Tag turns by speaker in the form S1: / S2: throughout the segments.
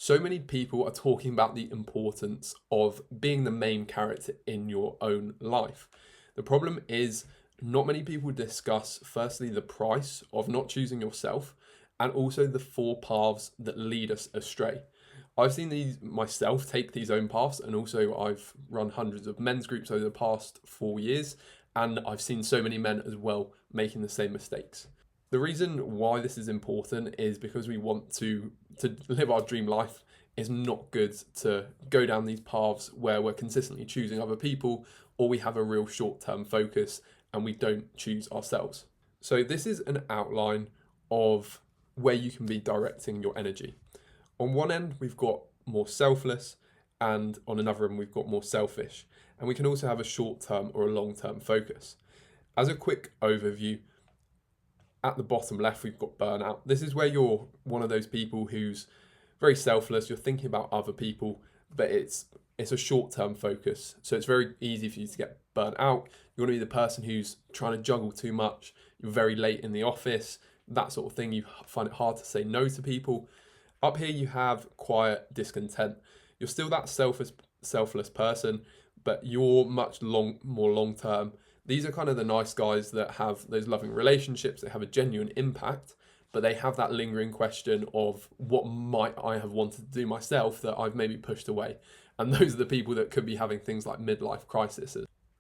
S1: So many people are talking about the importance of being the main character in your own life. The problem is, not many people discuss, firstly, the price of not choosing yourself, and also the four paths that lead us astray. I've seen these myself take these own paths, and also I've run hundreds of men's groups over the past 4 years, and I've seen so many men as well making the same mistakes. The reason why this is important is because we want to live our dream life. It's not good to go down these paths where we're consistently choosing other people, or we have a real short-term focus and we don't choose ourselves. So this is an outline of where you can be directing your energy. On one end, we've got more selfless, and on another end, we've got more selfish. And we can also have a short-term or a long-term focus. As a quick overview, at the bottom left, we've got burnout. This is where you're one of those people who's very selfless. You're thinking about other people, but it's a short-term focus. So it's very easy for you to get burnt out. You want to be the person who's trying to juggle too much. You're very late in the office, that sort of thing. You find it hard to say no to people. Up here, you have quiet discontent. You're still that selfless person, but you're much more long-term. These are kind of the nice guys that have those loving relationships, that have a genuine impact, but they have that lingering question of what might I have wanted to do myself that I've maybe pushed away. And those are the people that could be having things like midlife crises.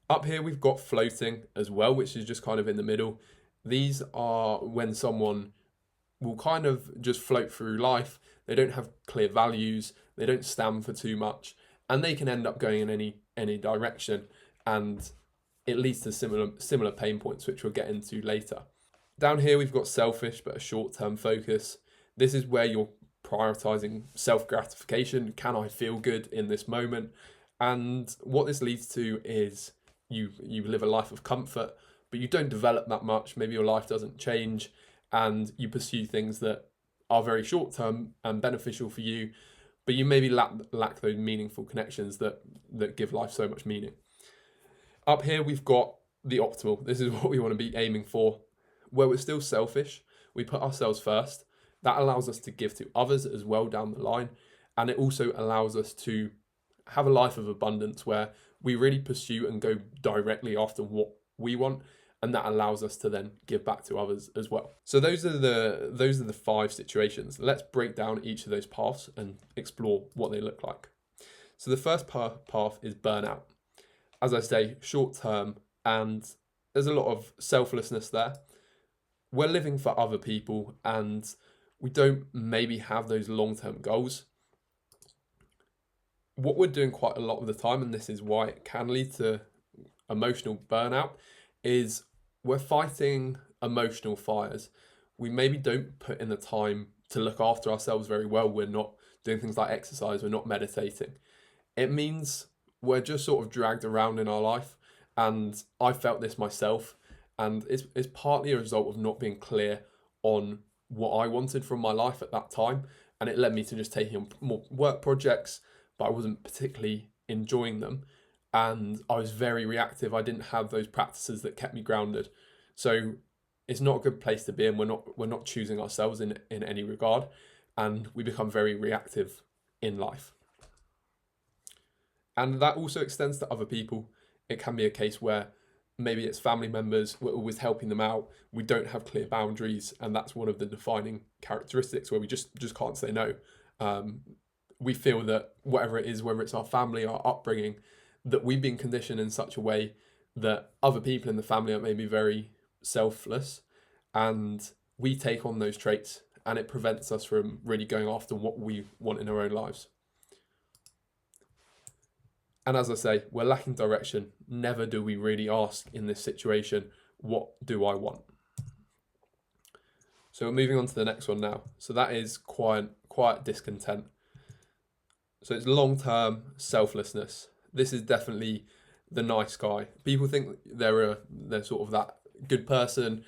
S1: Up here, we've got floating as well, which is just kind of in the middle. These are when someone will kind of just float through life. They don't have clear values. They don't stand for too much, and they can end up going in any direction. And it leads to similar pain points, which we'll get into later. Down here, we've got selfish, but a short-term focus. This is where you're prioritizing self-gratification. Can I feel good in this moment? And what this leads to is you live a life of comfort, but you don't develop that much. Maybe your life doesn't change, and you pursue things that are very short-term and beneficial for you, but you maybe lack those meaningful connections that give life so much meaning. Up here, we've got the optimal. This is what we want to be aiming for, where we're still selfish. We put ourselves first. That allows us to give to others as well down the line. And it also allows us to have a life of abundance where we really pursue and go directly after what we want. And that allows us to then give back to others as well. So those are the 5 situations. Let's break down each of those paths and explore what they look like. So the first path is burnout. As I say, short term, and there's a lot of selflessness there. We're living for other people, and we don't maybe have those long-term goals. What we're doing quite a lot of the time, and this is why it can lead to emotional burnout, is we're fighting emotional fires. We maybe don't put in the time to look after ourselves very well. We're not doing things like exercise. We're not meditating. It means we're just sort of dragged around in our life. And I felt this myself. And it's partly a result of not being clear on what I wanted from my life at that time. And it led me to just taking on more work projects, but I wasn't particularly enjoying them. And I was very reactive. I didn't have those practices that kept me grounded. So it's not a good place to be in. We're not choosing ourselves in any regard. And we become very reactive in life. And that also extends to other people. It can be a case where maybe it's family members, we're always helping them out. We don't have clear boundaries, and that's one of the defining characteristics where we just can't say no. We feel that whatever it is, whether it's our family, our upbringing, that we've been conditioned in such a way that other people in the family are maybe very selfless, and we take on those traits, and it prevents us from really going after what we want in our own lives. And as I say, we're lacking direction. Never do we really ask in this situation, what do I want? So we're moving on to the next one now. So that is quiet discontent. So it's long-term selflessness. This is definitely the nice guy. People think they're sort of that good person.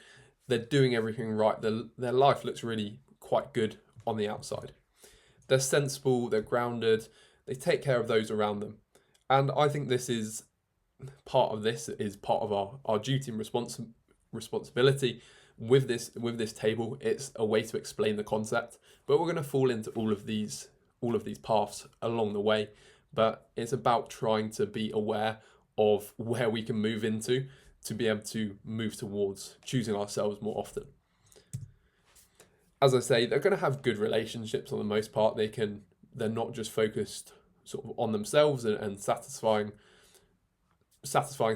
S1: They're doing everything right. Their life looks really quite good on the outside. They're sensible, they're grounded, they take care of those around them. And I think this is part of our duty and responsibility with this table. It's a way to explain the concept, but we're going to fall into all of these all of these paths along the way, but it's about trying to be aware of where we can move into to be able to move towards choosing ourselves more often. As I say, they're going to have good relationships on the most part. They're not just focused sort of on themselves and satisfying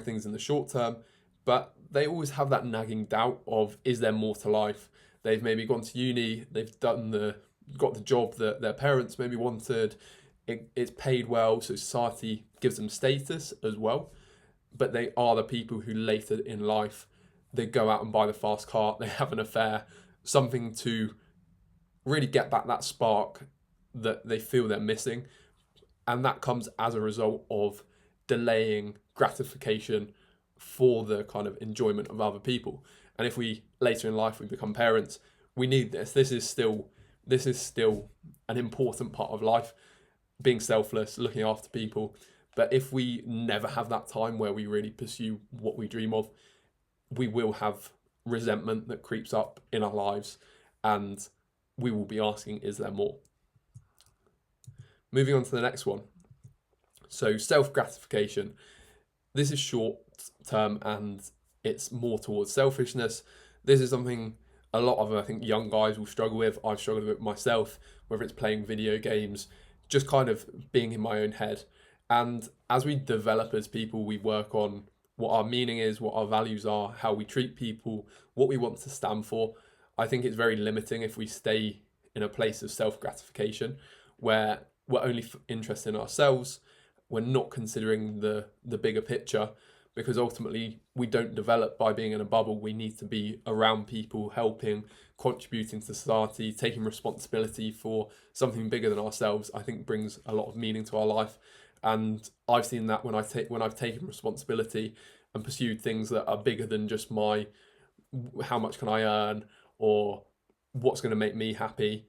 S1: things in the short term, but they always have that nagging doubt of, is there more to life? They've maybe gone to uni, they've got the job that their parents maybe wanted, it's paid well, so society gives them status as well. But they are the people who later in life, they go out and buy the fast car, they have an affair, something to really get back that spark that they feel they're missing. And that comes as a result of delaying gratification for the kind of enjoyment of other people. And if we later in life we become parents, we need this. This is still an important part of life, being selfless, looking after people. But if we never have that time where we really pursue what we dream of, we will have resentment that creeps up in our lives, and we will be asking, is there more? Moving on to the next one. So self-gratification. This is short term and it's more towards selfishness. This is something a lot of, I think, young guys will struggle with. I've struggled with it myself, whether it's playing video games, just kind of being in my own head. And as we develop as people, we work on what our meaning is, what our values are, how we treat people, what we want to stand for. I think it's very limiting if we stay in a place of self-gratification where we're only interested in ourselves. We're not considering the bigger picture, because ultimately we don't develop by being in a bubble. We need to be around people, helping, contributing to society, taking responsibility for something bigger than ourselves. I think brings a lot of meaning to our life. And I've seen that when I've taken responsibility and pursued things that are bigger than just my how much can I earn or what's going to make me happy.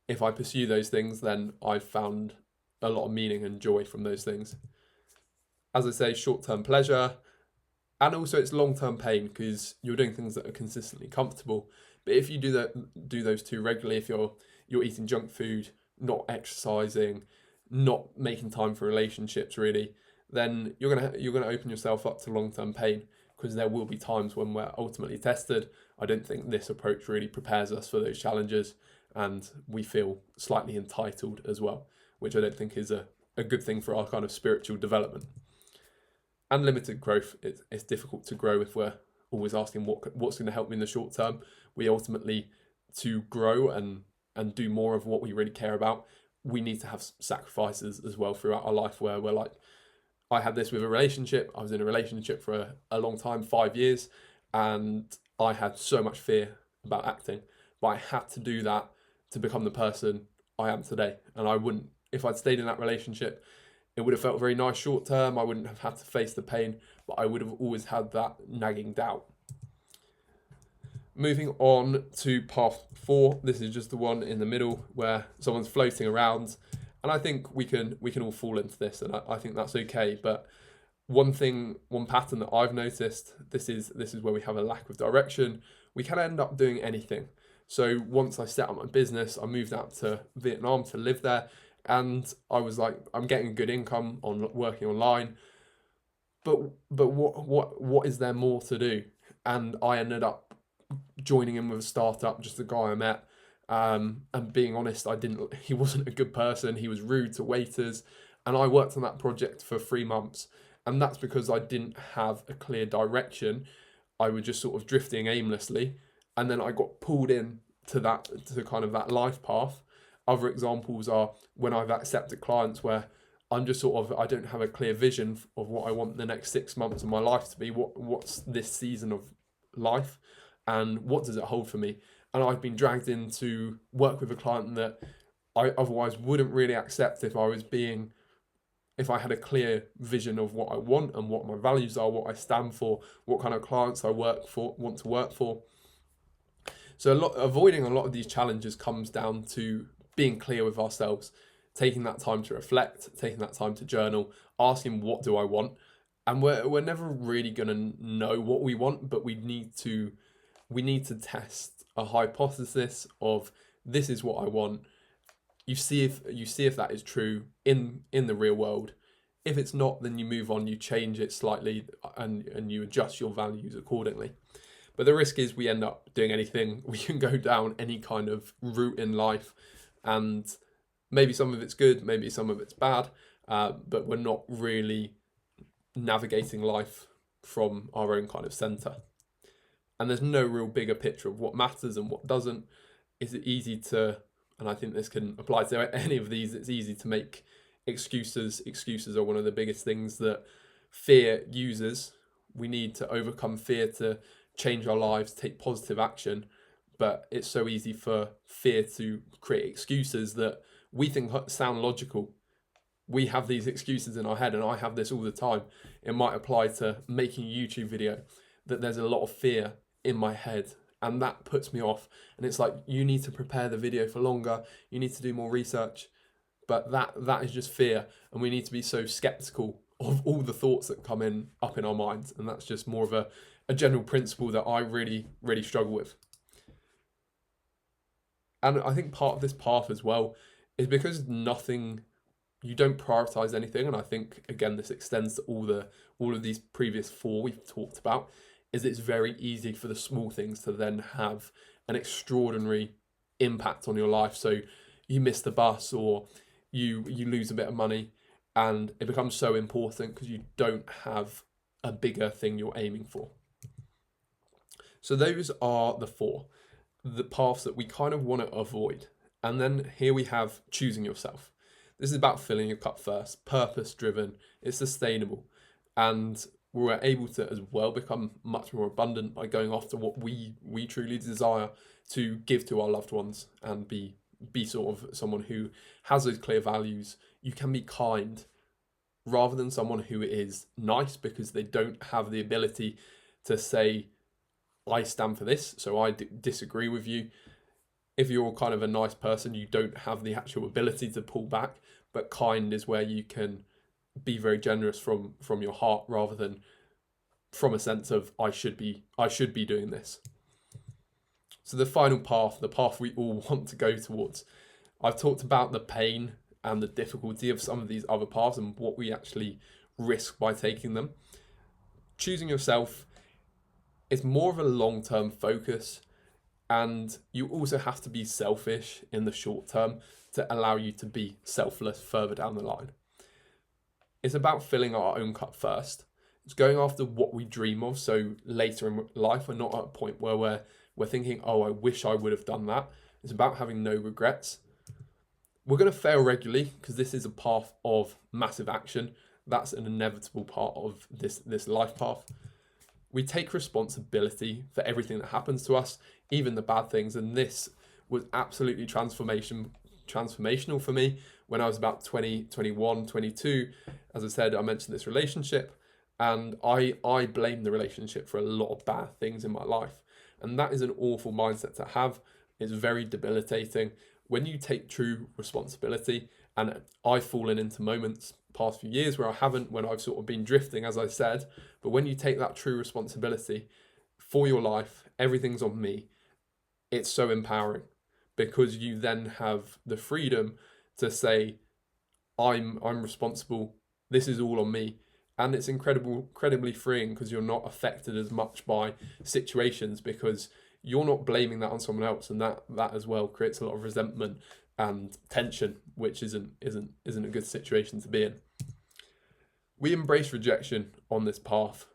S1: If I pursue those things, then I've found a lot of meaning and joy from those things. As I say, short-term pleasure, and also it's long-term pain because you're doing things that are consistently comfortable. But if you do those two regularly, if you're eating junk food, not exercising, not making time for relationships really, then you're gonna open yourself up to long-term pain, because there will be times when we're ultimately tested. I don't think this approach really prepares us for those challenges, and we feel slightly entitled as well, which I don't think is a good thing for our kind of spiritual development. And limited growth, it's difficult to grow if we're always asking what's going to help me in the short term. We ultimately, to grow and do more of what we really care about, we need to have sacrifices as well throughout our life, where we're like, I had this with a relationship. I was in a relationship for a long time, 5 years, and I had so much fear about acting, but I had to do that to become the person I am today. And I wouldn't, if I'd stayed in that relationship, it would have felt very nice short term. I wouldn't have had to face the pain, but I would have always had that nagging doubt. Moving on to path 4. This is just the one in the middle where someone's floating around, and I think we can all fall into this, and I think that's okay. But one pattern that I've noticed, this is where we have a lack of direction. We can end up doing anything. So once I set up my business, I moved out to Vietnam to live there, and I was like, I'm getting a good income on working online, but what is there more to do? And I ended up joining in with a startup, just a guy I met. And being honest, he wasn't a good person. He was rude to waiters, and I worked on that project for 3 months. And that's because I didn't have a clear direction. I was just sort of drifting aimlessly, and then I got pulled in to kind of that life path. Other examples are when I've accepted clients where I'm just I don't have a clear vision of what I want the next 6 months of my life to be. What's this season of life, and what does it hold for me? And I've been dragged in to work with a client that I otherwise wouldn't really accept if I had a clear vision of what I want and what my values are, what I stand for, what kind of clients I want to work for. So avoiding a lot of these challenges comes down to being clear with ourselves, taking that time to reflect, taking that time to journal, asking what do I want. And we're never really going to know what we want, but we need to test a hypothesis of, this is what I want. You see if that is true in the real world. If it's not, then you move on, you change it slightly, and you adjust your values accordingly. But the risk is we end up doing anything. We can go down any kind of route in life, and maybe some of it's good, maybe some of it's bad, but we're not really navigating life from our own kind of center. And there's no real bigger picture of what matters and what doesn't. Is it easy to, and I think this can apply to any of these, it's easy to make excuses. Excuses are one of the biggest things that fear uses. We need to overcome fear to change our lives, take positive action. But it's so easy for fear to create excuses that we think sound logical. We have these excuses in our head, and I have this all the time. It might apply to making a YouTube video, that there's a lot of fear in my head, and that puts me off. And it's like, you need to prepare the video for longer, you need to do more research. But that is just fear, and we need to be so skeptical of all the thoughts that come up in our minds. And that's just more of a general principle that I really, really struggle with. And I think part of this path as well is because you don't prioritize anything. And I think, again, this extends to all of these previous four we've talked about, is it's very easy for the small things to then have an extraordinary impact on your life. So you miss the bus, or you lose a bit of money, and it becomes so important because you don't have a bigger thing you're aiming for. So those are the paths that we kind of want to avoid. And then here we have choosing yourself. This is about filling your cup first, purpose driven, it's sustainable, and we're able to as well become much more abundant by going after what we truly desire to give to our loved ones, and be sort of someone who has those clear values. You can be kind rather than someone who is nice because they don't have the ability to say, I stand for this, so I disagree with you. If you're kind of a nice person, you don't have the actual ability to pull back, but kind is where you can be very generous from your heart, rather than from a sense of I should be doing this. So the final path, the path we all want to go towards, I've talked about the pain and the difficulty of some of these other paths and what we actually risk by taking them. Choosing yourself is more of a long-term focus, and you also have to be selfish in the short term to allow you to be selfless further down the line. It's about filling our own cup first. It's going after what we dream of, so later in life we're not at a point where we're thinking, oh, I wish I would have done that. It's about having no regrets. We're going to fail regularly because this is a path of massive action. That's an inevitable part of this life path. We take responsibility for everything that happens to us, even the bad things. And this was absolutely transformational for me when I was about 20, 21, 22. As I said, I mentioned this relationship, and I blame the relationship for a lot of bad things in my life. And that is an awful mindset to have. It's very debilitating. When you take true responsibility, and I've fallen into moments past few years where I haven't, when I've sort of been drifting, as I said, but when you take that true responsibility for your life, everything's on me, it's so empowering, because you then have the freedom to say, I'm responsible, this is all on me. And it's incredibly freeing, because you're not affected as much by situations, because you're not blaming that on someone else, and that as well creates a lot of resentment and tension, which isn't a good situation to be in. We embrace rejection on this path.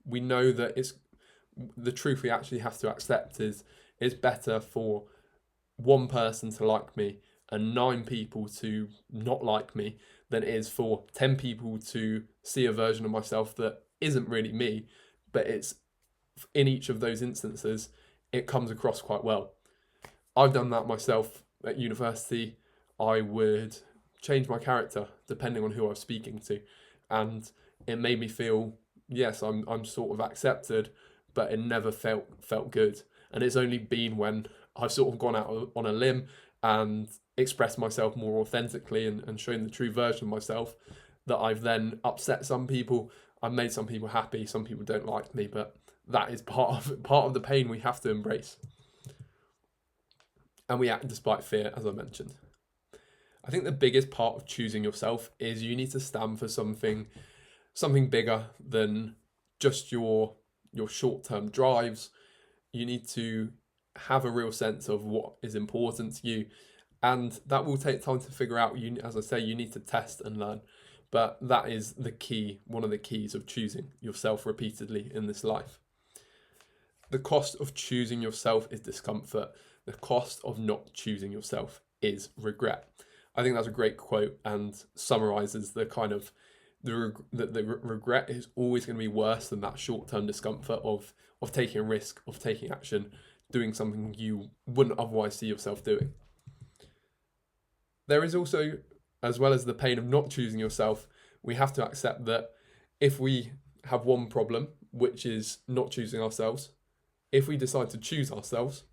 S1: We know that it's the truth we actually have to accept is it's better for one person to like me and 9 people to not like me than it is for 10 people to see a version of myself that isn't really me, but it's in each of those instances, it comes across quite well. I've done that myself at university. I would change my character depending on who I was speaking to, and it made me feel, yes, I'm sort of accepted, but it never felt good. And it's only been when I've sort of gone out on a limb and expressed myself more authentically and shown the true version of myself that I've then upset some people. I've made some people happy, some people don't like me, but that is part of the pain we have to embrace. And we act despite fear, as I mentioned. I think the biggest part of choosing yourself is you need to stand for something bigger than just your short-term drives. You need to have a real sense of what is important to you, and that will take time to figure out. You, as I say, you need to test and learn, but that is the key, one of the keys of choosing yourself repeatedly in this life. The cost of choosing yourself is discomfort. The cost of not choosing yourself is regret. I think that's a great quote and summarizes the kind of the regret is always going to be worse than that short-term discomfort of taking a risk, of taking action, doing something you wouldn't otherwise see yourself doing. There is also, as well as the pain of not choosing yourself, we have to accept that if we have one problem, which is not choosing ourselves, if we decide to choose ourselves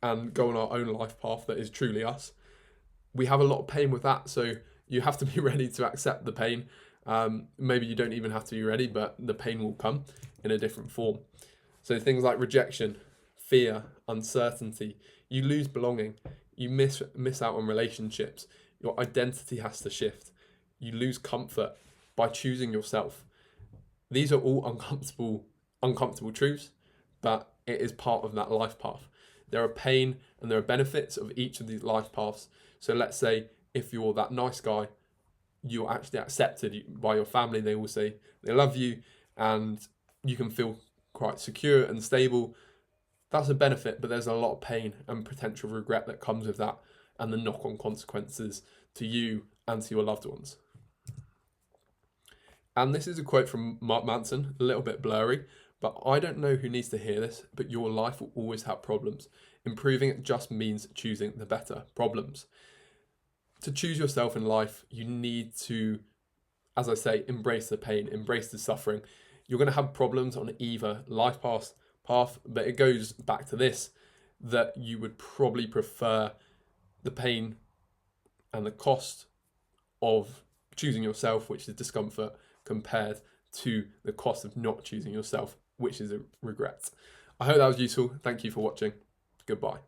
S1: and go on our own life path that is truly us, we have a lot of pain with that. So you have to be ready to accept the pain. Maybe you don't even have to be ready, but the pain will come in a different form. So things like rejection, fear, uncertainty, you lose belonging, you miss out on relationships, your identity has to shift, you lose comfort by choosing yourself. These are all uncomfortable truths, but it is part of that life path. There are pain and there are benefits of each of these life paths. So let's say if you're that nice guy, you're actually accepted by your family. They will say they love you and you can feel quite secure and stable. That's a benefit, but there's a lot of pain and potential regret that comes with that and the knock-on consequences to you and to your loved ones. And this is a quote from Mark Manson, a little bit blurry, but I don't know who needs to hear this, but your life will always have problems. Improving it just means choosing the better problems. To choose yourself in life, you need to, as I say, embrace the pain, embrace the suffering. You're going to have problems on either life path, but it goes back to this, that you would probably prefer the pain and the cost of choosing yourself, which is discomfort, compared to the cost of not choosing yourself, which is a regret. I hope that was useful. Thank you for watching. Goodbye.